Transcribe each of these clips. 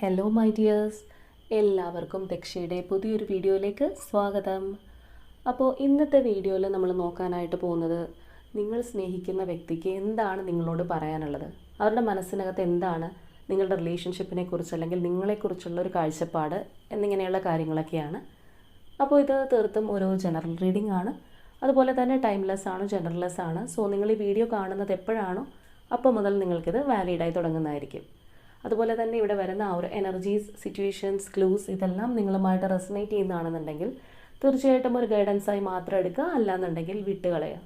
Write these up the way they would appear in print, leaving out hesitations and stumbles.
Hello my dears, എല്ലാവർക്കും ദക്ഷയുടെ പുതിയൊരു വീഡിയോയിലേക്ക് സ്വാഗതം. അപ്പോൾ ഇന്നത്തെ വീഡിയോയിൽ നമ്മൾ നോക്കാനായിട്ട് പോകുന്നത് നിങ്ങൾ സ്നേഹിക്കുന്ന വ്യക്തിക്ക് എന്താണ് നിങ്ങളോട് പറയാനുള്ളത്, അവരുടെ മനസ്സിനകത്ത് എന്താണ് നിങ്ങളുടെ റിലേഷൻഷിപ്പിനെ കുറിച്ച് അല്ലെങ്കിൽ നിങ്ങളെക്കുറിച്ചുള്ള ഒരു കാഴ്ചപ്പാട് എന്നിങ്ങനെയുള്ള കാര്യങ്ങളൊക്കെയാണ്. അപ്പോൾ ഇത് തീർത്തും ഒരു ജനറൽ റീഡിംഗ് ആണ്, അതുപോലെ തന്നെ ടൈംലെസ് ആണ്, ജനറൽലെസ് ആണ്. സോ നിങ്ങൾ ഈ വീഡിയോ കാണുന്നത് എപ്പോഴാണോ അപ്പോൾ മുതൽ നിങ്ങൾക്കിത് വാലിഡായി തുടങ്ങുന്നതായിരിക്കും. അതുപോലെ തന്നെ ഇവിടെ വരുന്ന ആ ഒരു എനർജീസ്, സിറ്റുവേഷൻസ്, ക്ലൂസ് ഇതെല്ലാം നിങ്ങളുമായിട്ട് റെസനേറ്റ് ചെയ്യുന്നതാണെന്നുണ്ടെങ്കിൽ തീർച്ചയായിട്ടും ഒരു ഗൈഡൻസായി മാത്രം എടുക്കുക, അല്ലാന്നുണ്ടെങ്കിൽ വിട്ടുകളയുക.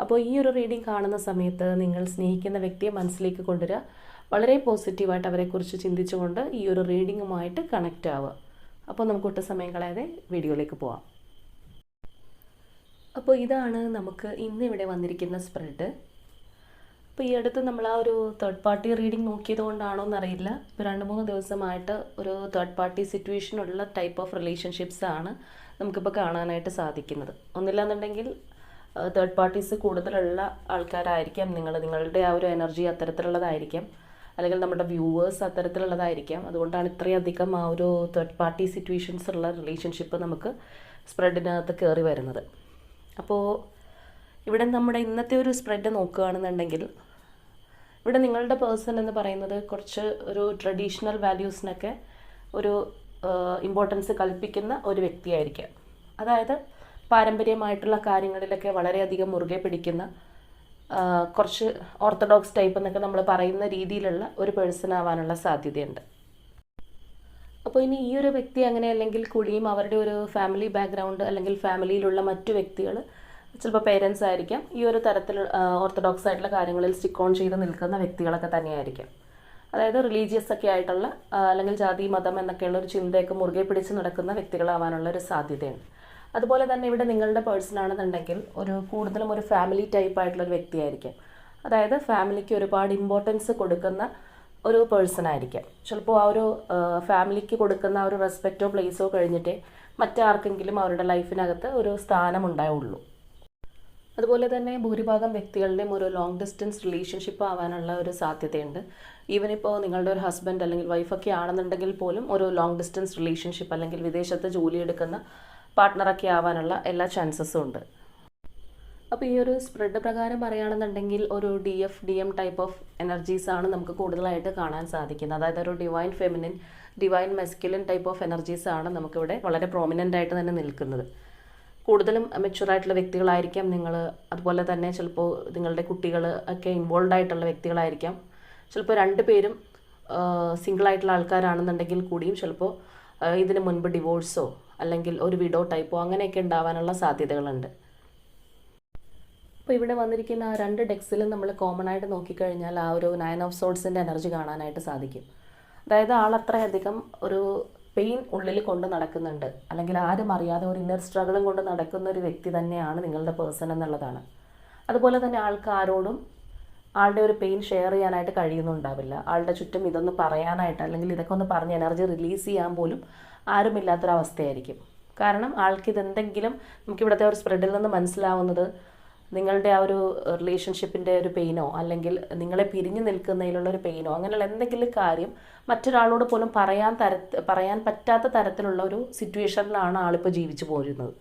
അപ്പോൾ ഈ ഒരു റീഡിംഗ് കാണുന്ന സമയത്ത് നിങ്ങൾ സ്നേഹിക്കുന്ന വ്യക്തിയെ മനസ്സിലേക്ക് കൊണ്ടുവരിക, വളരെ പോസിറ്റീവായിട്ട് അവരെക്കുറിച്ച് ചിന്തിച്ചുകൊണ്ട് ഈ ഒരു റീഡിങ്ങുമായിട്ട് കണക്റ്റ് ആവുക. അപ്പോൾ നമുക്ക് ഒട്ടും സമയം കളയാതെ വീഡിയോയിലേക്ക് പോവാം. അപ്പോൾ ഇതാണ് നമുക്ക് ഇന്ന് ഇവിടെ വന്നിരിക്കുന്ന സ്പ്രെഡ്. അപ്പോൾ ഈ അടുത്ത് നമ്മൾ ആ ഒരു തേർഡ് പാർട്ടി റീഡിംഗ് നോക്കിയത് കൊണ്ടാണോ എന്നറിയില്ല, ഇപ്പോൾ 2-3 ദിവസമായിട്ട് ഒരു തേർഡ് പാർട്ടി സിറ്റുവേഷനുള്ള ടൈപ്പ് ഓഫ് റിലേഷൻഷിപ്സ് ആണ് നമുക്കിപ്പോൾ കാണാനായിട്ട് സാധിക്കുന്നത്. ഒന്നില്ലാന്നുണ്ടെങ്കിൽ തേർഡ് പാർട്ടീസ് കൂടുതലുള്ള ആൾക്കാരായിരിക്കാം, നിങ്ങളുടെ ആ ഒരു എനർജി അത്തരത്തിലുള്ളതായിരിക്കാം, അല്ലെങ്കിൽ നമ്മുടെ വ്യൂവേഴ്സ് അത്തരത്തിലുള്ളതായിരിക്കാം. അതുകൊണ്ടാണ് ഇത്രയധികം ആ ഒരു തേർഡ് പാർട്ടി സിറ്റുവേഷൻസ് ഉള്ള റിലേഷൻഷിപ്പ് നമുക്ക് സ്പ്രെഡിനകത്ത് കയറി വരുന്നത്. അപ്പോൾ ഇവിടെ നമ്മുടെ ഇന്നത്തെ ഒരു സ്പ്രെഡ് നോക്കുകയാണെന്നുണ്ടെങ്കിൽ ഇവിടെ നിങ്ങളുടെ പേഴ്സൺ എന്ന് പറയുന്നത് കുറച്ച് ഒരു ട്രഡീഷണൽ വാല്യൂസിനൊക്കെ ഒരു ഇമ്പോർട്ടൻസ് കൽപ്പിക്കുന്ന ഒരു വ്യക്തിയായിരിക്കാം. അതായത് പാരമ്പര്യമായിട്ടുള്ള കാര്യങ്ങളിലൊക്കെ വളരെയധികം മുറുകെ പിടിക്കുന്ന, കുറച്ച് ഓർത്തഡോക്സ് ടൈപ്പ് എന്നൊക്കെ നമ്മൾ പറയുന്ന രീതിയിലുള്ള ഒരു പേഴ്സൺ ആവാനുള്ള സാധ്യതയുണ്ട്. അപ്പോൾ ഇനി ഈ ഒരു വ്യക്തി അങ്ങനെ അല്ലെങ്കിൽ കൂടിയും അവരുടെ ഒരു ഫാമിലി ബാക്ക്ഗ്രൗണ്ട് അല്ലെങ്കിൽ ഫാമിലിയിലുള്ള മറ്റു വ്യക്തികൾ, ചിലപ്പോൾ പേരൻസ് ആയിരിക്കാം, ഈ ഒരു തരത്തിൽ ഓർത്തഡോക്സ് ആയിട്ടുള്ള കാര്യങ്ങളിൽ സ്റ്റിക്ക് ഓൺ ചെയ്ത് നിൽക്കുന്ന വ്യക്തികളൊക്കെ തന്നെയായിരിക്കാം. അതായത് റിലീജിയസ് ഒക്കെ ആയിട്ടുള്ള അല്ലെങ്കിൽ ജാതി മതം എന്നൊക്കെയുള്ള ഒരു ചിന്തയൊക്കെ മുറുകെ പിടിച്ച് നടക്കുന്ന വ്യക്തികളാവാനുള്ള ഒരു സാധ്യതയുണ്ട്. അതുപോലെ തന്നെ ഇവിടെ നിങ്ങളുടെ പേഴ്സൺ ആണെന്നുണ്ടെങ്കിൽ കൂടുതലും ഒരു ഫാമിലി ടൈപ്പ് ആയിട്ടുള്ളൊരു വ്യക്തിയായിരിക്കാം. അതായത് ഫാമിലിക്ക് ഒരുപാട് ഇമ്പോർട്ടൻസ് കൊടുക്കുന്ന ഒരു പേഴ്സൺ ആയിരിക്കാം. ചിലപ്പോൾ ആ ഒരു ഫാമിലിക്ക് കൊടുക്കുന്ന ആ ഒരു റെസ്പെക്റ്റോ പ്ലേസോ കഴിഞ്ഞിട്ടേ മറ്റാർക്കെങ്കിലും അവരുടെ ലൈഫിനകത്ത് ഒരു സ്ഥാനം ഉണ്ടാവുള്ളൂ. അതുപോലെ തന്നെ ഭൂരിഭാഗം വ്യക്തികളുടെയും ഒരു ലോങ് ഡിസ്റ്റൻസ് റിലേഷൻഷിപ്പ് ആവാനുള്ള ഒരു സാധ്യതയുണ്ട്. ഈവൻ ഇപ്പോൾ നിങ്ങളുടെ ഒരു ഹസ്ബൻഡ് അല്ലെങ്കിൽ വൈഫൊക്കെ ആണെന്നുണ്ടെങ്കിൽ പോലും ഒരു ലോങ് ഡിസ്റ്റൻസ് റിലേഷൻഷിപ്പ് അല്ലെങ്കിൽ വിദേശത്ത് ജോലിയെടുക്കുന്ന പാർട്ട്ണറൊക്കെ ആവാനുള്ള എല്ലാ ചാൻസസും ഉണ്ട്. അപ്പോൾ ഈ ഒരു സ്പ്രെഡ് പ്രകാരം പറയുകയാണെന്നുണ്ടെങ്കിൽ ഒരു DF-DM ടൈപ്പ് ഓഫ് എനർജീസാണ് നമുക്ക് കൂടുതലായിട്ട് കാണാൻ സാധിക്കുന്നത്. അതായത് ഒരു divine feminine, divine masculine type of എനർജീസാണ് നമുക്കിവിടെ വളരെ പ്രോമിനൻ്റ് ആയിട്ട് തന്നെ നിൽക്കുന്നത്. കൂടുതലും മെച്യൂറായിട്ടുള്ള വ്യക്തികളായിരിക്കാം നിങ്ങൾ. അതുപോലെ തന്നെ ചിലപ്പോൾ നിങ്ങളുടെ കുട്ടികൾ ഒക്കെ ഇൻവോൾവ് ആയിട്ടുള്ള വ്യക്തികളായിരിക്കാം. ചിലപ്പോൾ 2 പേരും സിംഗിളായിട്ടുള്ള ആൾക്കാരാണെന്നുണ്ടെങ്കിൽ കൂടിയും ചിലപ്പോൾ ഇതിന് മുൻപ് ഡിവോഴ്സോ അല്ലെങ്കിൽ ഒരു വിഡോ ടൈപ്പോ അങ്ങനെയൊക്കെ ഉണ്ടാവാനുള്ള സാധ്യതകളുണ്ട്. അപ്പോൾ ഇവിടെ വന്നിരിക്കുന്ന ആ 2 ഡെക്സിലും നമ്മൾ കോമൺ ആയിട്ട് നോക്കിക്കഴിഞ്ഞാൽ ആ ഒരു 9 ഓഫ് സോർഡ്സിൻ്റെ എനർജി കാണാനായിട്ട് സാധിക്കും. അതായത് ആളത്രയധികം ഒരു പെയിൻ ഉള്ളിൽ കൊണ്ട് നടക്കുന്നുണ്ട്, അല്ലെങ്കിൽ ആരും അറിയാതെ ഒരു ഇന്നർ സ്ട്രഗിളും കൊണ്ട് നടക്കുന്ന ഒരു വ്യക്തി തന്നെയാണ് നിങ്ങളുടെ പേഴ്സൺ എന്നുള്ളതാണ്. അതുപോലെ തന്നെ ആൾക്കാരോടും ആളുടെ ഒരു പെയിൻ ഷെയർ ചെയ്യാനായിട്ട് കഴിയുന്നുണ്ടാവില്ല. ആളുടെ ചുറ്റും ഇതൊന്ന് പറയാനായിട്ട് അല്ലെങ്കിൽ ഇതൊക്കെ ഒന്ന് പറഞ്ഞ് എനർജി റിലീസ് ചെയ്യാൻ പോലും ആരുമില്ലാത്തൊരവസ്ഥയായിരിക്കും. കാരണം ആൾക്ക് ഇതെന്തെങ്കിലും നമുക്കിവിടുത്തെ ഒരു സ്പ്രെഡിൽ നിന്ന് മനസ്സിലാവുന്നത് നിങ്ങളുടെ ആ ഒരു റിലേഷൻഷിപ്പിൻ്റെ ഒരു പെയിനോ അല്ലെങ്കിൽ നിങ്ങളെ പിരിഞ്ഞു നിൽക്കുന്നതിലുള്ളൊരു പെയിനോ അങ്ങനെയുള്ള എന്തെങ്കിലും കാര്യം മറ്റൊരാളോട് പോലും പറയാൻ പറ്റാത്ത തരത്തിലുള്ള ഒരു സിറ്റുവേഷനിലാണ് ആളിപ്പോൾ ജീവിച്ചു പോരുന്നത്.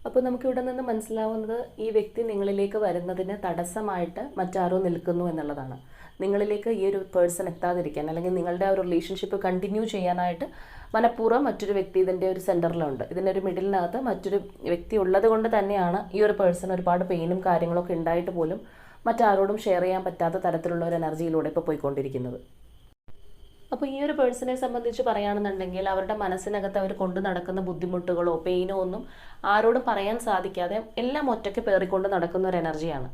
അപ്പോൾ നമുക്കിവിടെ നിന്ന് മനസ്സിലാവുന്നത് ഈ വ്യക്തി നിങ്ങളിലേക്ക് വരുന്നതിന് തടസ്സമായിട്ട് മറ്റാരോ നിൽക്കുന്നു എന്നുള്ളതാണ്. നിങ്ങളിലേക്ക് ഈ ഒരു പേഴ്സൺ എത്താതിരിക്കാൻ അല്ലെങ്കിൽ നിങ്ങളുടെ ആ ഒരു റിലേഷൻഷിപ്പ് കണ്ടിന്യൂ ചെയ്യാനായിട്ട് മനഃപൂർവ്വം മറ്റൊരു വ്യക്തി ഇതിൻ്റെ ഒരു സെൻറ്ററിലുണ്ട്. ഇതിൻ്റെ ഒരു മിഡിലിനകത്ത് മറ്റൊരു വ്യക്തി ഉള്ളത് കൊണ്ട് തന്നെയാണ് ഈ ഒരു പേഴ്സൺ ഒരുപാട് പെയിനും കാര്യങ്ങളൊക്കെ ഉണ്ടായിട്ട് പോലും മറ്റാരോടും ഷെയർ ചെയ്യാൻ പറ്റാത്ത തരത്തിലുള്ള ഒരു എനർജിയിലൂടെ ഇപ്പോൾ പോയിക്കൊണ്ടിരിക്കുന്നത്. അപ്പോൾ ഈ ഒരു പേഴ്സണെ സംബന്ധിച്ച് പറയുകയാണെന്നുണ്ടെങ്കിൽ അവരുടെ മനസ്സിനകത്ത് അവർ കൊണ്ടു നടക്കുന്ന ബുദ്ധിമുട്ടുകളോ പെയിനോ ഒന്നും ആരോടും പറയാൻ സാധിക്കാതെ എല്ലാം ഒറ്റയ്ക്ക് പേറിക്കൊണ്ട് നടക്കുന്ന ഒരു എനർജിയാണ്.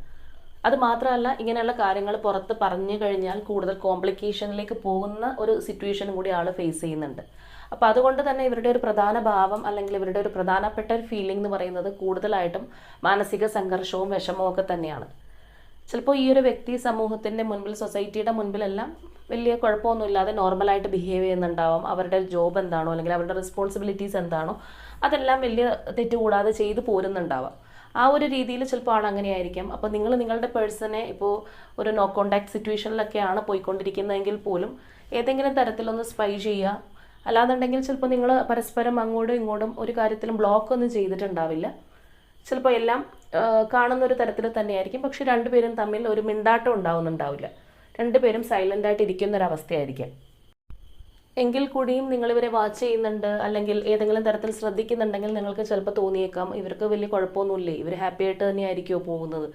അത് മാത്രമല്ല, ഇങ്ങനെയുള്ള കാര്യങ്ങൾ പുറത്ത് പറഞ്ഞു കഴിഞ്ഞാൽ കൂടുതൽ കോംപ്ലിക്കേഷനിലേക്ക് പോകുന്ന ഒരു സിറ്റുവേഷനും കൂടി ആൾ ഫേസ് ചെയ്യുന്നുണ്ട്. അപ്പോൾ അതുകൊണ്ട് തന്നെ ഇവരുടെ ഒരു പ്രധാന ഭാവം അല്ലെങ്കിൽ ഇവരുടെ ഒരു പ്രധാനപ്പെട്ട ഒരു ഫീലിംഗ് എന്ന് പറയുന്നത് കൂടുതലായിട്ടും മാനസിക സംഘർഷവും വിഷമവും ഒക്കെ തന്നെയാണ്. ചിലപ്പോൾ ഈ ഒരു വ്യക്തി സമൂഹത്തിൻ്റെ മുൻപിൽ, സൊസൈറ്റിയുടെ മുൻപിലെല്ലാം വലിയ കുഴപ്പമൊന്നുമില്ലാതെ നോർമലായിട്ട് ബിഹേവ് ചെയ്യുന്നുണ്ടാവും. അവരുടെ ജോബ് എന്താണോ അല്ലെങ്കിൽ അവരുടെ റെസ്പോൺസിബിലിറ്റീസ് എന്താണോ അതെല്ലാം വലിയ തെറ്റുകൂടാതെ ചെയ്തു പോരുന്നുണ്ടാവാം. ആ ഒരു രീതിയിൽ ചിലപ്പോൾ ആൾ അങ്ങനെയായിരിക്കാം. അപ്പോൾ നിങ്ങളുടെ പേഴ്സണെ ഇപ്പോൾ ഒരു നോ കോണ്ടാക്ട് സിറ്റുവേഷനിലൊക്കെയാണ് പോയിക്കൊണ്ടിരിക്കുന്നതെങ്കിൽ പോലും ഏതെങ്കിലും തരത്തിലൊന്ന് സ്പൈ ചെയ്യുക. അല്ലാന്നുണ്ടെങ്കിൽ ചിലപ്പോൾ നിങ്ങൾ പരസ്പരം അങ്ങോട്ടും ഇങ്ങോട്ടും ഒരു കാര്യത്തിലും ബ്ലോക്ക് ഒന്നും ചെയ്തിട്ടുണ്ടാവില്ല. ചിലപ്പോൾ എല്ലാം കാണുന്നൊരു തരത്തിൽ തന്നെയായിരിക്കും. പക്ഷെ രണ്ടുപേരും തമ്മിൽ ഒരു മിണ്ടാട്ടം ഉണ്ടാവുന്നുണ്ടാവില്ല. രണ്ടുപേരും സൈലൻ്റായിട്ട് ഇരിക്കുന്നൊരവസ്ഥയായിരിക്കും. എങ്കിൽ കൂടിയും നിങ്ങളിവരെ വാച്ച് ചെയ്യുന്നുണ്ട് അല്ലെങ്കിൽ ഏതെങ്കിലും തരത്തിൽ ശ്രദ്ധിക്കുന്നുണ്ടെങ്കിൽ നിങ്ങൾക്ക് ചിലപ്പോൾ തോന്നിയേക്കാം ഇവർക്ക് വലിയ കുഴപ്പമൊന്നുമില്ലേ, ഇവർ ഹാപ്പി ആയിട്ട് തന്നെയായിരിക്കുമോ പോകുന്നത്,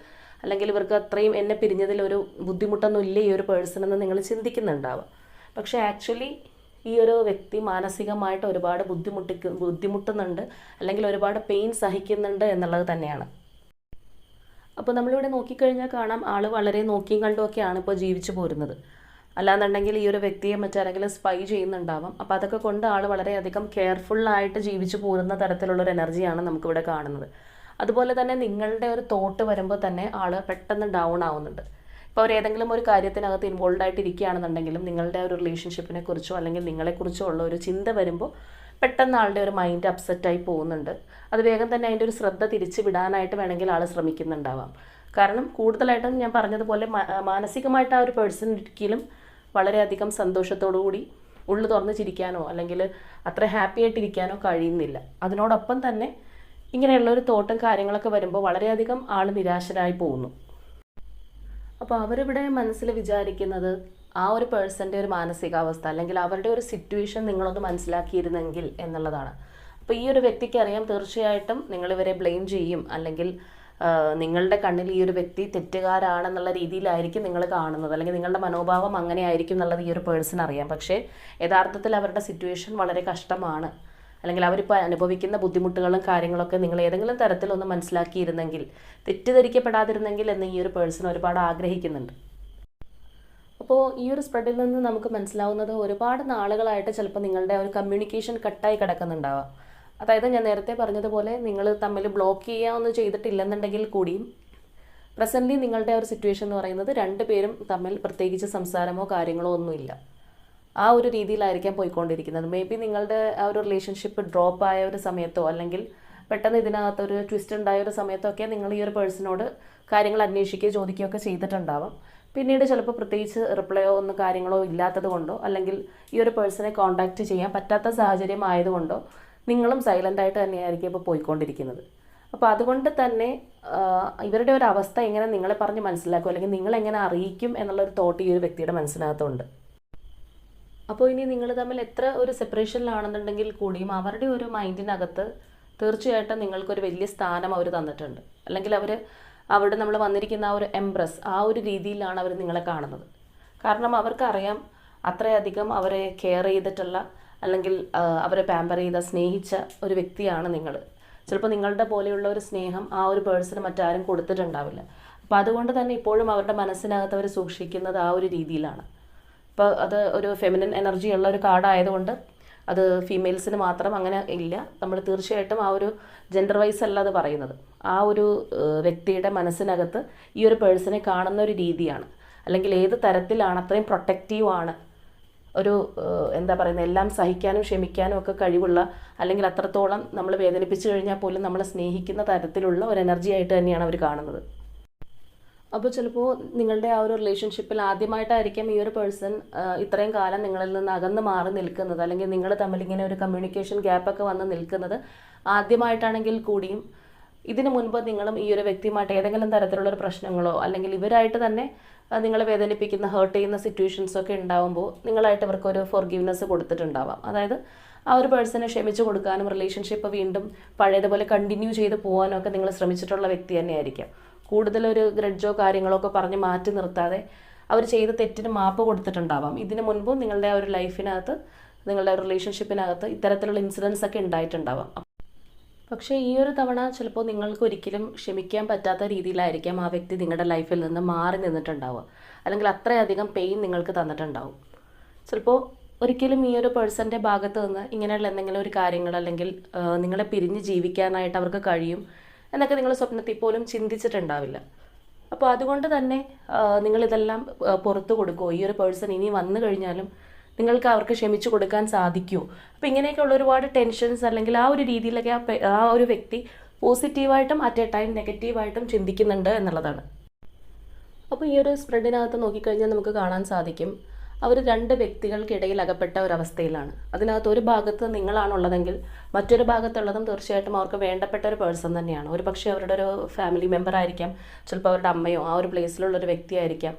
അല്ലെങ്കിൽ ഇവർക്ക് അത്രയും എന്നെ പിരിഞ്ഞതിൽ ഒരു ബുദ്ധിമുട്ടൊന്നും ഇല്ലേ ഈ ഒരു പേഴ്സൺ എന്ന് നിങ്ങൾ ചിന്തിക്കുന്നുണ്ടാവുക. പക്ഷേ ആക്ച്വലി ഈ ഒരു വ്യക്തി മാനസികമായിട്ട് ഒരുപാട് ബുദ്ധിമുട്ടുന്നുണ്ട്, അല്ലെങ്കിൽ ഒരുപാട് പെയിൻ സഹിക്കുന്നുണ്ട് എന്നുള്ളത് തന്നെയാണ്. അപ്പോൾ നമ്മളിവിടെ നോക്കിക്കഴിഞ്ഞാൽ കാണാം ആൾ വളരെ നോക്കിയും കണ്ടുമൊക്കെയാണ് ഇപ്പോൾ ജീവിച്ചു പോരുന്നത്. അല്ലാന്നുണ്ടെങ്കിൽ ഈ ഒരു വ്യക്തിയെ മറ്റാരെങ്കിലും സ്പൈ ചെയ്യുന്നുണ്ടാവാം. അപ്പോൾ അതൊക്കെ കൊണ്ട് ആൾ വളരെയധികം കെയർഫുള്ളായിട്ട് ജീവിച്ചു പോരുന്ന തരത്തിലുള്ളൊരു എനർജിയാണ് നമുക്കിവിടെ കാണുന്നത്. അതുപോലെ തന്നെ നിങ്ങളുടെ ഒരു തോട്ട് വരുമ്പോൾ തന്നെ ആൾ പെട്ടെന്ന് ഡൗൺ ആവുന്നുണ്ട്. ഇപ്പോൾ അവർ ഏതെങ്കിലും ഒരു കാര്യത്തിനകത്ത് ഇൻവോൾവ് ആയിട്ടിരിക്കുകയാണെന്നുണ്ടെങ്കിലും നിങ്ങളുടെ ഒരു റിലേഷൻഷിപ്പിനെ കുറിച്ചോ അല്ലെങ്കിൽ നിങ്ങളെക്കുറിച്ചോ ഉള്ള ഒരു ചിന്ത വരുമ്പോൾ പെട്ടെന്ന് ആളുടെ ഒരു മൈൻഡ് അപ്സെറ്റായി പോകുന്നുണ്ട്. അത് വേഗം തന്നെ അതിൻ്റെ ഒരു ശ്രദ്ധ തിരിച്ചു വിടാനായിട്ട് വേണമെങ്കിൽ ആൾ ശ്രമിക്കുന്നുണ്ടാവാം. കാരണം കൂടുതലായിട്ടും ഞാൻ പറഞ്ഞതുപോലെ മാനസികമായിട്ട് ആ ഒരു പേഴ്സൺ ഒരിക്കലും വളരെയധികം സന്തോഷത്തോടു കൂടി ഉള്ളു തുറന്ന് ചിരിക്കാനോ അല്ലെങ്കിൽ അത്ര ഹാപ്പി ആയിട്ടിരിക്കാനോ കഴിയുന്നില്ല. അതിനോടൊപ്പം തന്നെ ഇങ്ങനെയുള്ളൊരു തോട്ടും കാര്യങ്ങളൊക്കെ വരുമ്പോൾ വളരെയധികം ആൾ നിരാശരായി പോകുന്നു. അപ്പോൾ അവരിവിടെ മനസ്സിൽ വിചാരിക്കുന്നത് ആ ഒരു പേഴ്സൻ്റെ ഒരു മാനസികാവസ്ഥ അല്ലെങ്കിൽ അവരുടെ ഒരു സിറ്റുവേഷൻ നിങ്ങളൊന്ന് മനസ്സിലാക്കിയിരുന്നെങ്കിൽ എന്നുള്ളതാണ്. അപ്പോൾ ഈ ഒരു വ്യക്തിക്ക് അറിയാം തീർച്ചയായിട്ടും നിങ്ങളിവരെ ബ്ലെയിം ചെയ്യും, അല്ലെങ്കിൽ നിങ്ങളുടെ കണ്ണിൽ ഈ ഒരു വ്യക്തി തെറ്റുകാരാണെന്നുള്ള രീതിയിലായിരിക്കും നിങ്ങൾ കാണുന്നത്, അല്ലെങ്കിൽ നിങ്ങളുടെ മനോഭാവം അങ്ങനെ ആയിരിക്കും എന്നുള്ളത് ഈ ഒരു പേഴ്സൺ അറിയാം. പക്ഷേ യഥാർത്ഥത്തിൽ അവരുടെ സിറ്റുവേഷൻ വളരെ കഷ്ടമാണ്, അല്ലെങ്കിൽ അവരിപ്പോൾ അനുഭവിക്കുന്ന ബുദ്ധിമുട്ടുകളും കാര്യങ്ങളൊക്കെ നിങ്ങൾ ഏതെങ്കിലും തരത്തിലൊന്ന് മനസ്സിലാക്കിയിരുന്നെങ്കിൽ, തെറ്റിദ്ധരിക്കപ്പെടാതിരുന്നെങ്കിൽ എന്ന് ഈ ഒരു പേഴ്സൺ ഒരുപാട് ആഗ്രഹിക്കുന്നുണ്ട്. അപ്പോൾ ഈ ഒരു സ്പ്രെഡിൽ നിന്ന് നമുക്ക് മനസ്സിലാവുന്നത് ഒരുപാട് നാളുകളായിട്ട് ചിലപ്പോൾ നിങ്ങളുടെ ഒരു കമ്മ്യൂണിക്കേഷൻ കട്ടായി കിടക്കുന്നുണ്ടാവാം. അതായത് ഞാൻ നേരത്തെ പറഞ്ഞതുപോലെ നിങ്ങൾ തമ്മിൽ ബ്ലോക്ക് ചെയ്യാമെന്ന് ചെയ്തിട്ടില്ലെന്നുണ്ടെങ്കിൽ കൂടിയും പ്രസൻ്റ്ലി നിങ്ങളുടെ ഒരു സിറ്റുവേഷൻ എന്ന് പറയുന്നത് രണ്ടുപേരും തമ്മിൽ പ്രത്യേകിച്ച് സംസാരമോ കാര്യങ്ങളോ ഒന്നുമില്ല. ആ ഒരു രീതിയിലായിരിക്കാം പോയിക്കൊണ്ടിരിക്കുന്നത്. മേ ബി നിങ്ങളുടെ ആ ഒരു റിലേഷൻഷിപ്പ് ഡ്രോപ്പ് ആയ ഒരു സമയത്തോ അല്ലെങ്കിൽ പെട്ടെന്ന് ഇതിനകത്തൊരു ട്വിസ്റ്റ് ഉണ്ടായ ഒരു സമയത്തൊക്കെ നിങ്ങൾ ഈ ഒരു പേഴ്സണോട് കാര്യങ്ങൾ അന്വേഷിക്കുകയോ ചോദിക്കുകയോ ഒക്കെ ചെയ്തിട്ടുണ്ടാവാം. പിന്നീട് ചിലപ്പോൾ പ്രത്യേകിച്ച് റിപ്ലൈയോ ഒന്നും കാര്യങ്ങളോ ഇല്ലാത്തത് കൊണ്ടോ അല്ലെങ്കിൽ ഈ ഒരു പേഴ്സണെ കോൺടാക്റ്റ് ചെയ്യാൻ പറ്റാത്ത സാഹചര്യം ആയതുകൊണ്ടോ നിങ്ങളും സൈലൻ്റായിട്ട് തന്നെയായിരിക്കും ഇപ്പോൾ പോയിക്കൊണ്ടിരിക്കുന്നത്. അപ്പോൾ അതുകൊണ്ട് തന്നെ ഇവരുടെ ഒരു അവസ്ഥ എങ്ങനെ നിങ്ങളെ പറഞ്ഞ് മനസ്സിലാക്കും അല്ലെങ്കിൽ നിങ്ങളെങ്ങനെ അറിയിക്കും എന്നുള്ളൊരു തോട്ട് ഈ ഒരു വ്യക്തിയുടെ മനസ്സിനകത്തുണ്ട്. അപ്പോൾ ഇനി നിങ്ങൾ തമ്മിൽ എത്ര ഒരു സെപ്പറേഷനിലാണെന്നുണ്ടെങ്കിൽ കൂടിയും അവരുടെ ഒരു മൈൻഡിനകത്ത് തീർച്ചയായിട്ടും നിങ്ങൾക്കൊരു വലിയ സ്ഥാനം അവർ തന്നിട്ടുണ്ട്. അല്ലെങ്കിൽ അവിടെ നമ്മൾ വന്നിരിക്കുന്ന ആ ഒരു എംപ്രസ്, ആ ഒരു രീതിയിലാണ് അവർ നിങ്ങളെ കാണുന്നത്. കാരണം അവർക്കറിയാം അത്രയധികം അവരെ കെയർ ചെയ്തിട്ടുള്ള അല്ലെങ്കിൽ അവരെ പാമ്പർ ചെയ്ത സ്നേഹിച്ച ഒരു വ്യക്തിയാണ് നിങ്ങൾ. ചിലപ്പോൾ നിങ്ങളുടെ പോലെയുള്ള ഒരു സ്നേഹം ആ ഒരു പേഴ്സണ് മറ്റാരും കൊടുത്തിട്ടുണ്ടാവില്ല. അപ്പോൾ അതുകൊണ്ട് തന്നെ ഇപ്പോഴും അവരുടെ മനസ്സിനകത്ത് അവർ സൂക്ഷിക്കുന്നത് ആ ഒരു രീതിയിലാണ്. ഇപ്പോൾ അത് ഒരു ഫെമിനിൻ എനർജി ഉള്ള ഒരു കാർഡായതുകൊണ്ട് അത് ഫീമെയിൽസിന് മാത്രം അങ്ങനെ ഇല്ല. നമ്മൾ തീർച്ചയായിട്ടും ആ ഒരു ജെൻഡർ വൈസ് അല്ല അത് പറയുന്നത്. ആ ഒരു വ്യക്തിയുടെ മനസ്സിനകത്ത് ഈ ഒരു പേഴ്സണെ കാണുന്ന ഒരു രീതിയാണ്, അല്ലെങ്കിൽ ഏത് തരത്തിലാണ് അത്രയും പ്രൊട്ടക്റ്റീവാണ്, ഒരു എന്താ പറയുന്നത്, എല്ലാം സഹിക്കാനും ക്ഷമിക്കാനും ഒക്കെ കഴിവുള്ള, അല്ലെങ്കിൽ അത്രത്തോളം നമ്മൾ വേദനിപ്പിച്ചു കഴിഞ്ഞാൽ പോലും നമ്മളെ സ്നേഹിക്കുന്ന തരത്തിലുള്ള ഒരു എനർജി ആയിട്ട് തന്നെയാണ് അവർ കാണുന്നത്. അപ്പോൾ ചിലപ്പോൾ നിങ്ങളുടെ ആ ഒരു റിലേഷൻഷിപ്പിൽ ആദ്യമായിട്ടായിരിക്കും ഈ ഒരു പേഴ്സൺ ഇത്രയും കാലം നിങ്ങളിൽ നിന്ന് അകന്ന് മാറി നിൽക്കുന്നത്, അല്ലെങ്കിൽ നിങ്ങൾ തമ്മിൽ ഇങ്ങനെ ഒരു കമ്മ്യൂണിക്കേഷൻ ഗ്യാപ്പൊക്കെ വന്ന് നിൽക്കുന്നത് ആദ്യമായിട്ടാണെങ്കിൽ കൂടിയും ഇതിനു മുൻപ് നിങ്ങളും ഈ ഒരു വ്യക്തിയുമായിട്ട് ഏതെങ്കിലും തരത്തിലുള്ളൊരു പ്രശ്നങ്ങളോ അല്ലെങ്കിൽ ഇവരായിട്ട് തന്നെ നിങ്ങളെ വേദനിപ്പിക്കുന്ന ഹേർട്ട് ചെയ്യുന്ന സിറ്റുവേഷൻസൊക്കെ ഉണ്ടാകുമ്പോൾ നിങ്ങളായിട്ട് ഇവർക്കൊരു ഫോർഗീവ്നെസ് കൊടുത്തിട്ടുണ്ടാവാം. അതായത് ആ ഒരു പേഴ്സണെ ക്ഷമിച്ചു കൊടുക്കാനും റിലേഷൻഷിപ്പ് വീണ്ടും പഴയതുപോലെ കണ്ടിന്യൂ ചെയ്ത് പോകാനും ഒക്കെ നിങ്ങൾ ശ്രമിച്ചിട്ടുള്ള വ്യക്തി തന്നെയായിരിക്കാം. കൂടുതലൊരു ഗ്രഡ്ജോ കാര്യങ്ങളോ ഒക്കെ പറഞ്ഞ് മാറ്റി നിർത്താതെ അവർ ചെയ്ത തെറ്റിന് മാപ്പ് കൊടുത്തിട്ടുണ്ടാവാം. ഇതിനു മുൻപും നിങ്ങളുടെ ആ ഒരു ലൈഫിനകത്ത്, നിങ്ങളുടെ റിലേഷൻഷിപ്പിനകത്ത് ഇത്തരത്തിലുള്ള ഇൻസിഡൻസ് ഒക്കെ ഉണ്ടായിട്ടുണ്ടാവാം. പക്ഷേ ഈ ഒരു തവണ ചിലപ്പോൾ നിങ്ങൾക്ക് ഒരിക്കലും ക്ഷമിക്കാൻ പറ്റാത്ത രീതിയിലായിരിക്കാം ആ വ്യക്തി നിങ്ങളുടെ ലൈഫിൽ നിന്ന് മാറി നിന്നിട്ടുണ്ടാവുക, അല്ലെങ്കിൽ അത്രയധികം പെയിൻ നിങ്ങൾക്ക് തന്നിട്ടുണ്ടാവും. ചിലപ്പോൾ ഒരിക്കലും ഈ ഒരു പേഴ്സൻ്റെ ഭാഗത്ത് നിന്ന് ഇങ്ങനെയുള്ള എന്തെങ്കിലും ഒരു കാര്യങ്ങൾ, അല്ലെങ്കിൽ നിങ്ങളെ പിരിഞ്ഞ് ജീവിക്കാനായിട്ട് അവർക്ക് കഴിയും എന്നൊക്കെ നിങ്ങൾ സ്വപ്നത്തിൽ പോലും ചിന്തിച്ചിട്ടുണ്ടാവില്ല. അപ്പോൾ അതുകൊണ്ട് തന്നെ നിങ്ങളിതെല്ലാം പുറത്തു കൊടുക്കുമോ, ഈ ഒരു പേഴ്സൺ ഇനി വന്നു കഴിഞ്ഞാലും നിങ്ങൾക്ക് അവർക്ക് ക്ഷമിച്ചു കൊടുക്കാൻ സാധിക്കുമോ? അപ്പോൾ ഇങ്ങനെയൊക്കെയുള്ള ഒരുപാട് ടെൻഷൻസ്, അല്ലെങ്കിൽ ആ ഒരു രീതിയിലൊക്കെ ആ ഒരു വ്യക്തി പോസിറ്റീവായിട്ടും അറ്റ് എ ടൈം നെഗറ്റീവായിട്ടും ചിന്തിക്കുന്നുണ്ട് എന്നുള്ളതാണ്. അപ്പോൾ ഈ ഒരു സ്പ്രെഡിനകത്ത് നോക്കിക്കഴിഞ്ഞാൽ നമുക്ക് കാണാൻ സാധിക്കും അവർ രണ്ട് വ്യക്തികൾക്കിടയിൽ അകപ്പെട്ട ഒരവസ്ഥയിലാണ്. അതിനകത്ത് ഒരു ഭാഗത്ത് നിങ്ങളാണുള്ളതെങ്കിൽ മറ്റൊരു ഭാഗത്തുള്ളതും തീർച്ചയായിട്ടും അവർക്ക് വേണ്ടപ്പെട്ട ഒരു പേഴ്സൺ തന്നെയാണ്. ഒരു പക്ഷേ അവരുടെ ഒരു ഫാമിലി മെമ്പർ ആയിരിക്കാം, ചിലപ്പോൾ അവരുടെ അമ്മയോ ആ ഒരു പ്ലേസിലുള്ളൊരു വ്യക്തിയായിരിക്കാം,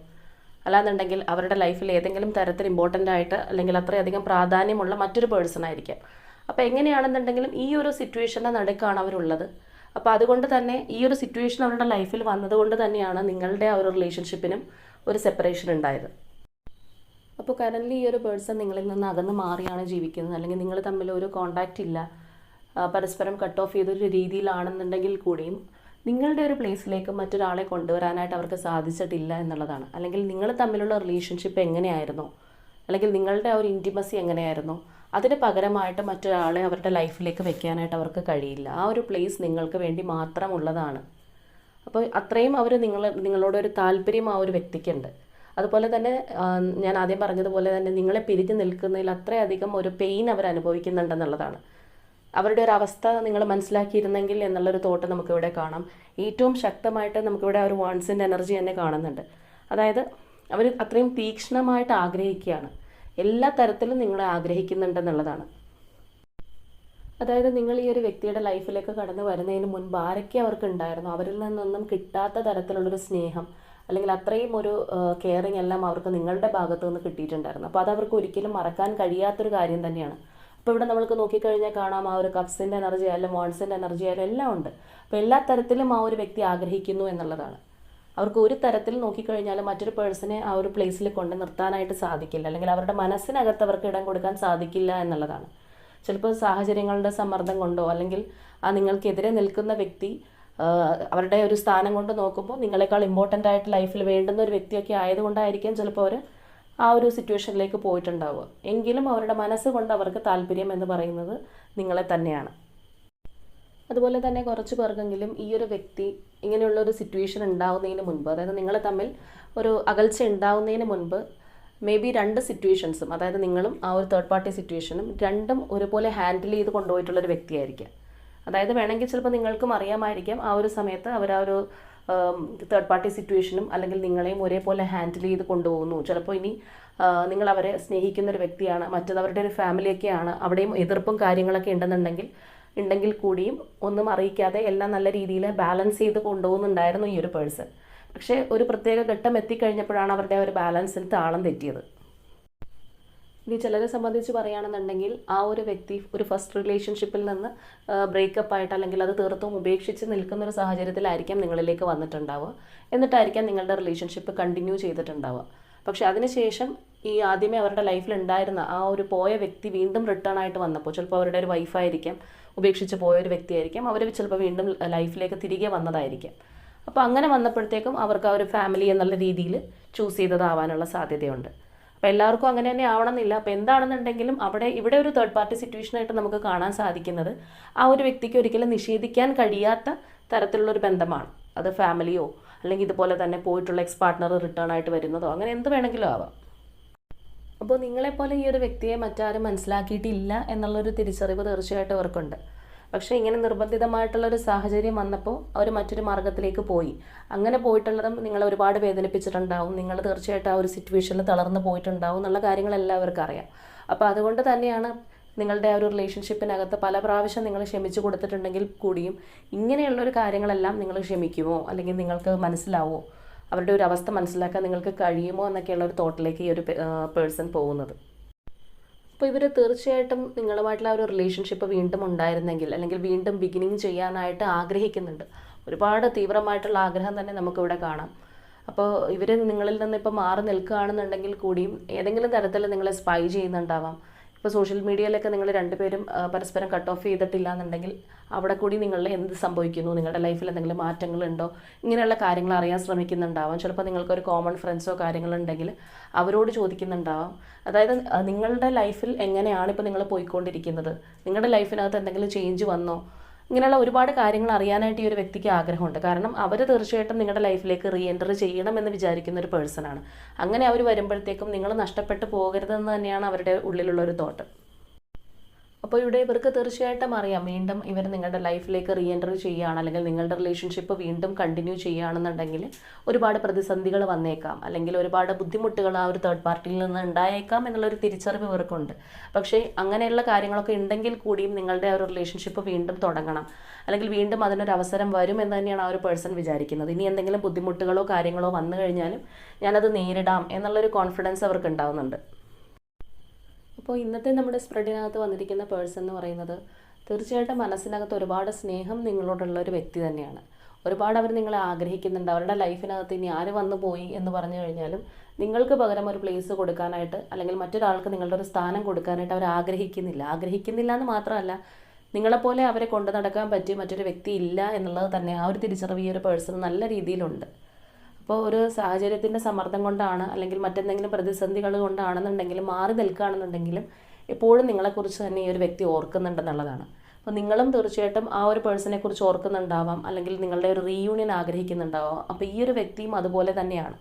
അല്ലാന്നുണ്ടെങ്കിൽ അവരുടെ ലൈഫിൽ ഏതെങ്കിലും തരത്തിൽ ഇമ്പോർട്ടൻ്റ് ആയിട്ട് അല്ലെങ്കിൽ അത്രയധികം പ്രാധാന്യമുള്ള മറ്റൊരു പേഴ്സൺ ആയിരിക്കാം. അപ്പോൾ എങ്ങനെയാണെന്നുണ്ടെങ്കിലും ഈ ഒരു സിറ്റുവേഷൻ്റെ നടുക്കാണ് അവരുള്ളത്. അപ്പോൾ അതുകൊണ്ട് തന്നെ ഈ ഒരു സിറ്റുവേഷൻ അവരുടെ ലൈഫിൽ വന്നതുകൊണ്ട് തന്നെയാണ് നിങ്ങളുടെ ആ ഒരു റിലേഷൻഷിപ്പിനും ഒരു സെപ്പറേഷൻ ഉണ്ടായത്. അപ്പോൾ കറൻ്റ്ലി ഈ ഒരു പേഴ്സൺ നിങ്ങളിൽ നിന്ന് അകന്ന് മാറിയാണ് ജീവിക്കുന്നത്, അല്ലെങ്കിൽ നിങ്ങൾ തമ്മിൽ ഒരു കോണ്ടാക്റ്റ് ഇല്ല, പരസ്പരം കട്ട് ഓഫ് ചെയ്തൊരു രീതിയിലാണെന്നുണ്ടെങ്കിൽ കൂടിയും നിങ്ങളുടെ ഒരു പ്ലേസിലേക്ക് മറ്റൊരാളെ കൊണ്ടുവരാനായിട്ട് അവർക്ക് സാധിച്ചിട്ടില്ല എന്നുള്ളതാണ്. അല്ലെങ്കിൽ നിങ്ങൾ തമ്മിലുള്ള റിലേഷൻഷിപ്പ് എങ്ങനെയായിരുന്നോ, അല്ലെങ്കിൽ നിങ്ങളുടെ ആ ഒരു ഇൻറ്റിമസി എങ്ങനെയായിരുന്നോ, അതിന് പകരമായിട്ട് മറ്റൊരാളെ അവരുടെ ലൈഫിലേക്ക് വെക്കാനായിട്ട് അവർക്ക് കഴിയില്ല. ആ ഒരു പ്ലേസ് നിങ്ങൾക്ക് വേണ്ടി മാത്രമുള്ളതാണ്. അപ്പോൾ അത്രയും അവർ നിങ്ങളോടൊരു താല്പര്യം ആ ഒരു വ്യക്തിക്കുണ്ട്. അതുപോലെ തന്നെ ഞാൻ ആദ്യം പറഞ്ഞതുപോലെ തന്നെ നിങ്ങളെ പിരിഞ്ഞു നിൽക്കുന്നതിൽ അത്രയധികം ഒരു പെയിൻ അവർ അനുഭവിക്കുന്നുണ്ടെന്നുള്ളതാണ്. അവരുടെ ഒരു അവസ്ഥ നിങ്ങൾ മനസ്സിലാക്കിയിരുന്നെങ്കിൽ എന്നുള്ളൊരു തോട്ട് നമുക്കിവിടെ കാണാം. ഏറ്റവും ശക്തമായിട്ട് നമുക്കിവിടെ ഒരു വൺസിൻ്റെ എനർജി തന്നെ കാണുന്നുണ്ട്. അതായത് അവർ അത്രയും തീക്ഷ്ണമായിട്ട് ആഗ്രഹിക്കുകയാണ്, എല്ലാ തരത്തിലും നിങ്ങളെ ആഗ്രഹിക്കുന്നുണ്ടെന്നുള്ളതാണ്. അതായത് നിങ്ങൾ ഈ ഒരു വ്യക്തിയുടെ ലൈഫിലേക്ക് കടന്നു വരുന്നതിന് മുൻപ് ആരൊക്കെ അവർക്ക് ഉണ്ടായിരുന്നു, അവരിൽ നിന്നൊന്നും കിട്ടാത്ത തരത്തിലുള്ളൊരു സ്നേഹം അല്ലെങ്കിൽ അത്രയും ഒരു കെയറിങ് എല്ലാം അവർക്ക് നിങ്ങളുടെ ഭാഗത്തു നിന്ന് കിട്ടിയിട്ടുണ്ടായിരുന്നു. അപ്പോൾ അത് അവർക്ക് ഒരിക്കലും മറക്കാൻ കഴിയാത്തൊരു കാര്യം തന്നെയാണ്. അപ്പോൾ ഇവിടെ നമ്മൾക്ക് നോക്കിക്കഴിഞ്ഞാൽ കാണാം, ആ ഒരു കപ്സിൻ്റെ എനർജി ആയാലും വൺസിൻ്റെ എനർജി ആയാലും എല്ലാം ഉണ്ട്. അപ്പോൾ എല്ലാ തരത്തിലും ആ ഒരു വ്യക്തി ആഗ്രഹിക്കുന്നു എന്നുള്ളതാണ്. അവർക്ക് ഒരു തരത്തിൽ നോക്കിക്കഴിഞ്ഞാൽ മറ്റൊരു പേഴ്സണെ ആ ഒരു പ്ലേസിൽ കൊണ്ട് നിർത്താനായിട്ട് സാധിക്കില്ല, അല്ലെങ്കിൽ അവരുടെ മനസ്സിനകത്ത് അവർക്ക് ഇടം കൊടുക്കാൻ സാധിക്കില്ല എന്നുള്ളതാണ്. ചിലപ്പോൾ സാഹചര്യങ്ങളുടെ സമ്മർദ്ദം കൊണ്ടോ അല്ലെങ്കിൽ ആ നിങ്ങൾക്കെതിരെ നിൽക്കുന്ന വ്യക്തി അവരുടെ ഒരു സ്ഥാനം കൊണ്ട് നോക്കുമ്പോൾ നിങ്ങളെക്കാൾ ഇമ്പോർട്ടൻ്റ് ആയിട്ട് ലൈഫിൽ വേണ്ടുന്ന ഒരു വ്യക്തിയൊക്കെ ആയതുകൊണ്ടായിരിക്കാം ചിലപ്പോൾ അവർ ആ ഒരു സിറ്റുവേഷനിലേക്ക് പോയിട്ടുണ്ടാവുക. എങ്കിലും അവരുടെ മനസ്സുകൊണ്ട് അവർക്ക് താല്പര്യം എന്ന് പറയുന്നത് നിങ്ങളെ തന്നെയാണ്. അതുപോലെ തന്നെ കുറച്ച് പേർക്കെങ്കിലും ഈ ഒരു വ്യക്തി ഇങ്ങനെയുള്ളൊരു സിറ്റുവേഷൻ ഉണ്ടാവുന്നതിന് മുൻപ്, അതായത് നിങ്ങൾ തമ്മിൽ ഒരു അകൽച്ച ഉണ്ടാവുന്നതിന് മുൻപ് മേ ബി രണ്ട് സിറ്റുവേഷൻസും, അതായത് നിങ്ങളും ആ ഒരു തേർഡ് പാർട്ടി സിറ്റുവേഷനും രണ്ടും ഒരുപോലെ ഹാൻഡിൽ ചെയ്ത് കൊണ്ടുപോയിട്ടുള്ളൊരു വ്യക്തിയായിരിക്കാം. അതായത് വേണമെങ്കിൽ ചിലപ്പോൾ നിങ്ങൾക്കും അറിയാമായിരിക്കാം ആ ഒരു സമയത്ത് അവർ ആ ഒരു തേർഡ് പാർട്ടി സിറ്റുവേഷനും അല്ലെങ്കിൽ നിങ്ങളെയും ഒരേപോലെ ഹാൻഡിൽ ചെയ്ത് കൊണ്ടുപോകുന്നു. ചിലപ്പോൾ ഇനി നിങ്ങൾ അവരെ സ്നേഹിക്കുന്ന ഒരു വ്യക്തിയാണ്, മറ്റത് അവരുടെ ഒരു ഫാമിലിയൊക്കെയാണ്, അവിടെയും എതിർപ്പും കാര്യങ്ങളൊക്കെ ഉണ്ടെങ്കിൽ കൂടിയും ഒന്നും അറിയിക്കാതെ എല്ലാം നല്ല രീതിയിൽ ബാലൻസ് ചെയ്ത് കൊണ്ടുപോകുന്നുണ്ടായിരുന്നു ഈ ഒരു പേഴ്സൺ. പക്ഷേ ഒരു പ്രത്യേക ഘട്ടം എത്തിക്കഴിഞ്ഞപ്പോഴാണ് അവരുടെ ഒരു ബാലൻസിൽ താളം തെറ്റിയത്. ഇനി ചിലരെ സംബന്ധിച്ച് പറയുകയാണെന്നുണ്ടെങ്കിൽ ആ ഒരു വ്യക്തി ഒരു ഫസ്റ്റ് റിലേഷൻഷിപ്പിൽ നിന്ന് ബ്രേക്കപ്പ് ആയിട്ട് അല്ലെങ്കിൽ അത് തീർത്തും ഉപേക്ഷിച്ച് നിൽക്കുന്ന ഒരു സാഹചര്യത്തിലായിരിക്കാം നിങ്ങളിലേക്ക് വന്നിട്ടുണ്ടാവുക. എന്നിട്ടായിരിക്കാം നിങ്ങളുടെ റിലേഷൻഷിപ്പ് കണ്ടിന്യൂ ചെയ്തിട്ടുണ്ടാവുക. പക്ഷേ അതിനുശേഷം ഈ ആദ്യമേ അവരുടെ ലൈഫിൽ ഉണ്ടായിരുന്ന ആ ഒരു പോയ വ്യക്തി വീണ്ടും റിട്ടേൺ ആയിട്ട് വന്നപ്പോൾ, ചിലപ്പോൾ അവരുടെ ഒരു വൈഫായിരിക്കാം, ഉപേക്ഷിച്ച് പോയൊരു വ്യക്തിയായിരിക്കാം, അവർ ചിലപ്പോൾ വീണ്ടും ലൈഫിലേക്ക് തിരികെ വന്നതായിരിക്കാം. അപ്പോൾ അങ്ങനെ വന്നപ്പോഴത്തേക്കും അവർക്ക് ആ ഒരു ഫാമിലി എന്നുള്ള രീതിയിൽ ചൂസ് ചെയ്തതാവാനുള്ള സാധ്യതയുണ്ട്. അപ്പോൾ എല്ലാവർക്കും അങ്ങനെ തന്നെ ആവണമെന്നില്ല. അപ്പോൾ എന്താണെന്നുണ്ടെങ്കിലും ഇവിടെ ഒരു തേർഡ് പാർട്ടി സിറ്റുവേഷനായിട്ട് നമുക്ക് കാണാൻ സാധിക്കുന്നത് ആ ഒരു വ്യക്തിക്ക് ഒരിക്കലും നിഷേധിക്കാൻ കഴിയാത്ത തരത്തിലുള്ളൊരു ബന്ധമാണ്. അത് ഫാമിലിയോ അല്ലെങ്കിൽ ഇതുപോലെ തന്നെ പോയിട്ടുള്ള എക്സ് പാർട്ട്ണർ റിട്ടേൺ ആയിട്ട് വരുന്നതോ അങ്ങനെ എന്ത് വേണമെങ്കിലും ആവാം. അപ്പോൾ നിങ്ങളെപ്പോലെ ഈ ഒരു വ്യക്തിയെ മറ്റാരും മനസ്സിലാക്കിയിട്ടില്ല എന്നുള്ളൊരു തിരിച്ചറിവ് തീർച്ചയായിട്ടും അവർക്കുണ്ട്. പക്ഷേ ഇങ്ങനെ നിർബന്ധിതമായിട്ടുള്ളൊരു സാഹചര്യം വന്നപ്പോൾ അവർ മറ്റൊരു മാർഗ്ഗത്തിലേക്ക് പോയി. അങ്ങനെ പോയിട്ടുള്ളതും നിങ്ങളെ ഒരുപാട് വേദനിപ്പിച്ചിട്ടുണ്ടാവും, നിങ്ങൾ തീർച്ചയായിട്ടും ആ ഒരു സിറ്റുവേഷനിൽ തളർന്നു പോയിട്ടുണ്ടാവും എന്നുള്ള കാര്യങ്ങളെല്ലാവർക്കും അറിയാം. അപ്പോൾ അതുകൊണ്ട് തന്നെയാണ് നിങ്ങളുടെ ആ ഒരു റിലേഷൻഷിപ്പിനകത്ത് പല പ്രാവശ്യം നിങ്ങൾ ക്ഷമിച്ചു കൊടുത്തിട്ടുണ്ടെങ്കിൽ കൂടിയും ഇങ്ങനെയുള്ളൊരു കാര്യങ്ങളെല്ലാം നിങ്ങൾ ക്ഷമിക്കുമോ, അല്ലെങ്കിൽ നിങ്ങൾക്ക് മനസ്സിലാവുമോ, അവരുടെ ഒരു അവസ്ഥ മനസ്സിലാക്കാൻ നിങ്ങൾക്ക് കഴിയുമോ എന്നൊക്കെയുള്ള ഒരു തോട്ടിലേക്ക് ഈ ഒരു പേഴ്സൺ പോകുന്നത്. അപ്പോൾ ഇവർ തീർച്ചയായിട്ടും നിങ്ങളുമായിട്ടുള്ള ഒരു റിലേഷൻഷിപ്പ് വീണ്ടും ഉണ്ടായിരുന്നെങ്കിൽ അല്ലെങ്കിൽ വീണ്ടും ബിഗിനിങ് ചെയ്യാനായിട്ട് ആഗ്രഹിക്കുന്നുണ്ട്. ഒരുപാട് തീവ്രമായിട്ടുള്ള ആഗ്രഹം തന്നെ നമുക്കിവിടെ കാണാം. അപ്പോൾ ഇവർ നിങ്ങളിൽ നിന്ന് ഇപ്പോൾ മാറി നിൽക്കുകയാണെന്നുണ്ടെങ്കിൽ കൂടിയും ഏതെങ്കിലും തരത്തിൽ നിങ്ങളെ സ്പൈ ചെയ്യുന്നുണ്ടാവാം. ഇപ്പോൾ സോഷ്യൽ മീഡിയയിലൊക്കെ നിങ്ങൾ രണ്ടുപേരും പരസ്പരം കട്ട് ഓഫ് ചെയ്തിട്ടില്ല എന്നുണ്ടെങ്കിൽ അവിടെ കൂടി നിങ്ങളിൽ എന്ത് സംഭവിക്കുന്നു, നിങ്ങളുടെ ലൈഫിൽ എന്തെങ്കിലും മാറ്റങ്ങളുണ്ടോ, ഇങ്ങനെയുള്ള കാര്യങ്ങൾ അറിയാൻ ശ്രമിക്കുന്നുണ്ടാവാം. ചിലപ്പോൾ നിങ്ങൾക്കൊരു കോമൺ ഫ്രണ്ട്സോ കാര്യങ്ങളുണ്ടെങ്കിൽ അവരോട് ചോദിക്കുന്നുണ്ടാവാം. അതായത് നിങ്ങളുടെ ലൈഫിൽ എങ്ങനെയാണ് ഇപ്പോൾ നിങ്ങൾ പോയിക്കൊണ്ടിരിക്കുന്നത്, നിങ്ങളുടെ ലൈഫിനകത്ത് എന്തെങ്കിലും ചേഞ്ച് വന്നോ, ഇങ്ങനെയുള്ള ഒരുപാട് കാര്യങ്ങൾ അറിയാനായിട്ട് ഈ ഒരു വ്യക്തിക്ക് ആഗ്രഹമുണ്ട്. കാരണം അവർ തീർച്ചയായിട്ടും നിങ്ങളുടെ ലൈഫിലേക്ക് റീ എൻറ്റർ ചെയ്യണമെന്ന് വിചാരിക്കുന്ന ഒരു പേഴ്സണാണ്. അങ്ങനെ അവർ വരുമ്പോഴത്തേക്കും നിങ്ങൾ നഷ്ടപ്പെട്ടു പോകരുതെന്ന് തന്നെയാണ് അവരുടെ ഉള്ളിലുള്ളൊരു തോട്ട്. അപ്പോൾ ഇവിടെ ഇവർക്ക് തീർച്ചയായിട്ടും അറിയാം വീണ്ടും ഇവർ നിങ്ങളുടെ ലൈഫിലേക്ക് റീ എൻട്രി ചെയ്യുകയാണ്, അല്ലെങ്കിൽ നിങ്ങളുടെ റിലേഷൻഷിപ്പ് വീണ്ടും കണ്ടിന്യൂ ചെയ്യുകയാണെന്നുണ്ടെങ്കിൽ ഒരുപാട് പ്രതിസന്ധികൾ വന്നേക്കാം, അല്ലെങ്കിൽ ഒരുപാട് ബുദ്ധിമുട്ടുകൾ ആ ഒരു തേർഡ് പാർട്ടിയിൽ നിന്ന് ഉണ്ടായേക്കാം എന്നുള്ളൊരു തിരിച്ചറിവ് ഇവർക്കുണ്ട്. പക്ഷേ അങ്ങനെയുള്ള കാര്യങ്ങളൊക്കെ ഉണ്ടെങ്കിൽ കൂടിയും നിങ്ങളുടെ ആ ഒരു റിലേഷൻഷിപ്പ് വീണ്ടും തുടങ്ങണം, അല്ലെങ്കിൽ വീണ്ടും അതിനൊരു അവസരം വരും എന്ന് തന്നെയാണ് ആ ഒരു പേഴ്സൺ വിചാരിക്കുന്നത്. ഇനി എന്തെങ്കിലും ബുദ്ധിമുട്ടുകളോ കാര്യങ്ങളോ വന്നു കഴിഞ്ഞാലും ഞാനത് നേരിടാം എന്നുള്ളൊരു കോൺഫിഡൻസ് അവർക്ക് ഉണ്ടാവുന്നുണ്ട്. അപ്പോൾ ഇന്നത്തെ നമ്മുടെ സ്പ്രെഡിനകത്ത് വന്നിരിക്കുന്ന പേഴ്സൺ എന്ന് പറയുന്നത് തീർച്ചയായിട്ടും മനസ്സിനകത്ത് ഒരുപാട് സ്നേഹം നിങ്ങളോടുള്ള ഒരു വ്യക്തി തന്നെയാണ്. ഒരുപാട് അവർ നിങ്ങളെ ആഗ്രഹിക്കുന്നുണ്ട്. അവരുടെ ലൈഫിനകത്ത് ഇനി ആര് വന്നു പോയി എന്ന് പറഞ്ഞു കഴിഞ്ഞാലും നിങ്ങൾക്ക് പകരം ഒരു പ്ലേസ് കൊടുക്കാനായിട്ട്, അല്ലെങ്കിൽ മറ്റൊരാൾക്ക് നിങ്ങളുടെ ഒരു സ്ഥാനം കൊടുക്കാനായിട്ട് അവർ ആഗ്രഹിക്കുന്നില്ല എന്ന് മാത്രമല്ല, നിങ്ങളെപ്പോലെ അവരെ കൊണ്ടു നടക്കാൻ പറ്റിയ മറ്റൊരു വ്യക്തി ഇല്ല എന്നുള്ളത് തന്നെ ആ ഒരു തിരിച്ചറിവ് ഈ ഒരു പേഴ്സൺ നല്ല രീതിയിലുണ്ട്. അപ്പോൾ ഒരു സാഹചര്യത്തിൻ്റെ സമ്മർദ്ദം കൊണ്ടാണ്, അല്ലെങ്കിൽ മറ്റെന്തെങ്കിലും പ്രതിസന്ധികൾ കൊണ്ടാണെന്നുണ്ടെങ്കിലും മാറി നിൽക്കുകയാണെന്നുണ്ടെങ്കിലും എപ്പോഴും നിങ്ങളെക്കുറിച്ച് തന്നെ ഈ ഒരു വ്യക്തി ഓർക്കുന്നുണ്ടെന്നുള്ളതാണ്. അപ്പോൾ നിങ്ങളും തീർച്ചയായിട്ടും ആ ഒരു പേഴ്സണെ കുറിച്ച് ഓർക്കുന്നുണ്ടാവാം, അല്ലെങ്കിൽ നിങ്ങളുടെ ഒരു റീയൂണിയൻ ആഗ്രഹിക്കുന്നുണ്ടാവാം. അപ്പോൾ ഈ ഒരു വ്യക്തിയും അതുപോലെ തന്നെയാണ്.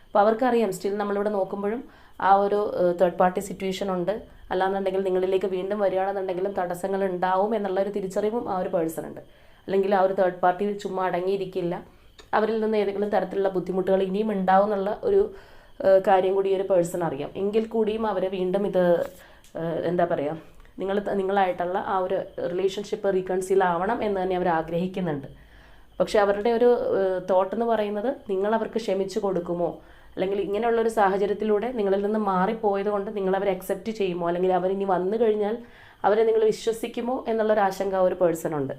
അപ്പോൾ അവർക്കറിയാം സ്റ്റിൽ നമ്മളിവിടെ നോക്കുമ്പോഴും ആ ഒരു തേർഡ് പാർട്ടി സിറ്റുവേഷൻ ഉണ്ട്, അല്ലാന്നുണ്ടെങ്കിൽ നിങ്ങളിലേക്ക് വീണ്ടും വരികയാണെന്നുണ്ടെങ്കിലും തടസ്സങ്ങൾ ഉണ്ടാവും എന്നുള്ളൊരു തിരിച്ചറിവും ആ ഒരു പേഴ്സൺ ഉണ്ട്. അല്ലെങ്കിൽ ആ ഒരു തേർഡ് പാർട്ടി ചുമ്മാ അടങ്ങിയിരിക്കില്ല, അവരിൽ നിന്ന് ഏതെങ്കിലും തരത്തിലുള്ള ബുദ്ധിമുട്ടുകൾ ഇനിയും ഉണ്ടാവും എന്നുള്ള ഒരു കാര്യം കൂടി ഒരു പേഴ്സൺ അറിയാം. എങ്കിൽ കൂടിയും അവർ വീണ്ടും ഇത് എന്താ പറയുക, നിങ്ങളായിട്ടുള്ള ആ ഒരു റിലേഷൻഷിപ്പ് റീകൺസീൽ ആവണം എന്ന് തന്നെ അവർ ആഗ്രഹിക്കുന്നുണ്ട്. പക്ഷെ അവരുടെ ഒരു തോട്ട് എന്ന് പറയുന്നത് നിങ്ങൾ അവർക്ക് ക്ഷമിച്ചു കൊടുക്കുമോ, അല്ലെങ്കിൽ ഇങ്ങനെയുള്ളൊരു സാഹചര്യത്തിലൂടെ നിങ്ങളിൽ നിന്ന് മാറിപ്പോയത് കൊണ്ട് നിങ്ങളവരെ അക്സെപ്റ്റ് ചെയ്യുമോ, അല്ലെങ്കിൽ അവരിനി വന്നു കഴിഞ്ഞാൽ അവരെ നിങ്ങൾ വിശ്വസിക്കുമോ എന്നുള്ളൊരു ആശങ്ക ഒരു പേഴ്സൺ ഉണ്ട്.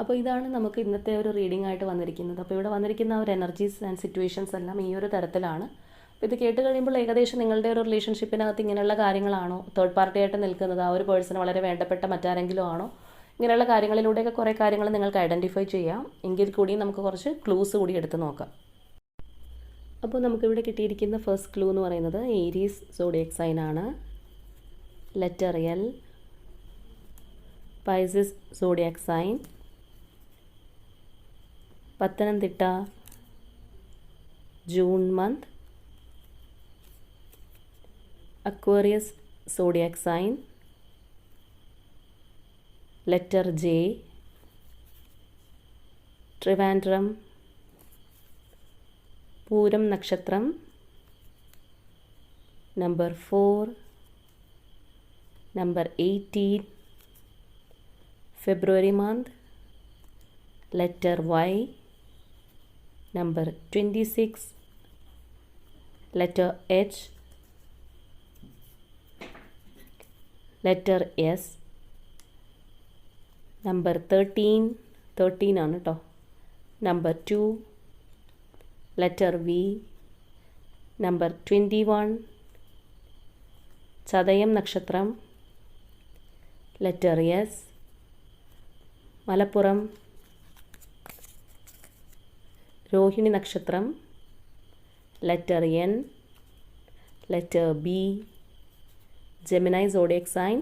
അപ്പോൾ ഇതാണ് നമുക്ക് ഇന്നത്തെ ഒരു റീഡിംഗ് ആയിട്ട് വന്നിരിക്കുന്നത്. അപ്പോൾ ഇവിടെ വന്നിരിക്കുന്ന ഒരു എനർജീസ് ആൻഡ് സിറ്റുവേഷൻസ് എല്ലാം ഈ ഒരു തരത്തിലാണ്. അപ്പോൾ ഇത് കേട്ട് കഴിയുമ്പോൾ ഏകദേശം നിങ്ങളുടെ ഒരു റിലേഷൻഷിപ്പിനകത്ത് ഇങ്ങനെയുള്ള കാര്യങ്ങളാണോ, തേർഡ് പാർട്ടിയായിട്ട് നിൽക്കുന്നത് ആ ഒരു പേഴ്സൺ വളരെ വേണ്ടപ്പെട്ട മറ്റാരെങ്കിലും ആണോ, ഇങ്ങനെയുള്ള കാര്യങ്ങളിലൂടെയൊക്കെ കുറേ കാര്യങ്ങൾ നിങ്ങൾക്ക് ഐഡൻറ്റിഫൈ ചെയ്യാം. എങ്കിൽ കൂടി നമുക്ക് കുറച്ച് ക്ലൂസ് കൂടി എടുത്ത് നോക്കാം. അപ്പോൾ നമുക്കിവിടെ കിട്ടിയിരിക്കുന്ന ഫസ്റ്റ് ക്ലൂ എന്ന് പറയുന്നത് ഏരീസ് സോഡിയക് സൈൻ ആണ്. Letter L. Pisces zodiac sign. Pathanamthitta June month. Aquarius zodiac sign. Letter J. Trivandrum പൂരം നക്ഷത്രം. Number 4. Number 18. February month. Letter Y. Number 26. Letter H. Letter S. Number 13 ആണ് കേട്ടോ. നമ്പർ 2. Letter V. നമ്പർ 21. ചതയം നക്ഷത്രം. Letter S. Malappuram. രോഹിണി നക്ഷത്രം. Letter N. Letter B. Gemini zodiac sign.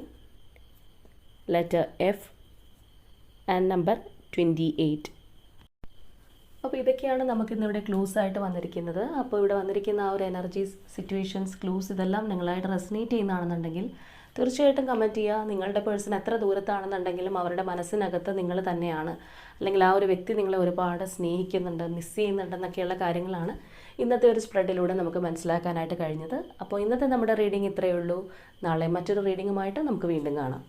Letter F and number 28. അപ്പോൾ ഇതൊക്കെയാണ് നമുക്കിന്നിവിടെ ക്ലൂസ് ആയിട്ട് വന്നിരിക്കുന്നത്. അപ്പോൾ ഇവിടെ വന്നിരിക്കുന്ന ആ ഒരു എനർജീസ്, സിറ്റുവേഷൻസ്, ക്ലൂസ് ഇതെല്ലാം നിങ്ങളായിട്ട് റെസനേറ്റ് ചെയ്യുന്നതാണെന്നുണ്ടെങ്കിൽ തീർച്ചയായിട്ടും കമൻറ്റ് ചെയ്യുക. നിങ്ങളുടെ പേഴ്സൺ എത്ര ദൂരത്താണെന്നുണ്ടെങ്കിലും അവരുടെ മനസ്സിനകത്ത് നിങ്ങൾ തന്നെയാണ്, അല്ലെങ്കിൽ ആ ഒരു വ്യക്തി നിങ്ങളെ ഒരുപാട് സ്നേഹിക്കുന്നുണ്ട്, മിസ് ചെയ്യുന്നുണ്ടെന്നൊക്കെയുള്ള കാര്യങ്ങളാണ് ഇന്നത്തെ ഒരു സ്പ്രെഡിലൂടെ നമുക്ക് മനസ്സിലാക്കാനായിട്ട് കഴിഞ്ഞത്. അപ്പോൾ ഇന്നത്തെ നമ്മുടെ റീഡിംഗ് ഇത്രയേ ഉള്ളൂ. നാളെ മറ്റൊരു റീഡിങ്ങുമായിട്ട് നമുക്ക് വീണ്ടും കാണാം.